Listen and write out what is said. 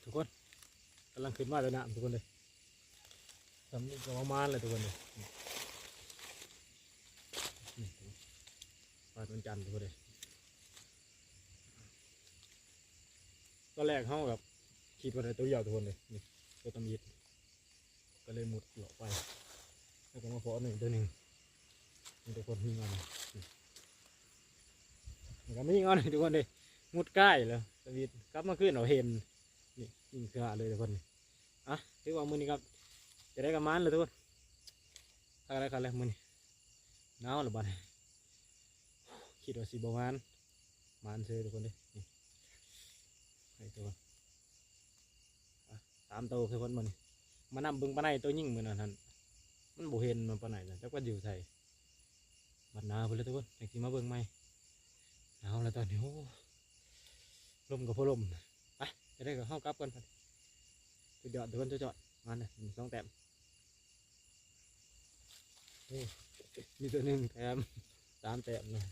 ทุกคนกำลังขึ้นมาเลยนะทุกคนเลยทำนี่ก็ประมาณเลยทุกคนเลยปลาต้นจันทร์ทุกคนเลยตอนแรกเขากับคิดว่าตัวใหญ่ทุกคนเลยนี่ตัวตำยิดก็เลยมุดหลอกไปแล้วก็มาเพาะหนึ่งตัวหนึ่งนี่ทุกคนยิงเอาก็ไม่ยิงเอาเลยทุกคนเลยมุดใกล้แล้วตำยิดกลับมาขึ้นเราเห็นนี่ยิงเสือเลยทุกคนถือว่ามือนี้ครับจะได้กระมันเลยทุกคนอะไรกันแล้วมือนี้หนาวหรือบ้านคิดว่าสีบมันเสือทุกคนเลยให้ตัวตามตัวทุกคนมันมานำบึงปลาไหนตัวยิ่งเหมือนนั้นมันบ่เห็นมันปลาไหนนะจักว่าอยู่ใส่บัดหนาวไปเลยทุกคนอย่างที่มาเบิ่งใหม่หนาวแล้วตอนนี้โอ้ลมกับพลมไปจะได้กับห้องกลับกันจุดยอดทุกคนจุดยอดมันเลย2 แต้มมีตัวหนึ่งแต้ม3 แต้มเลย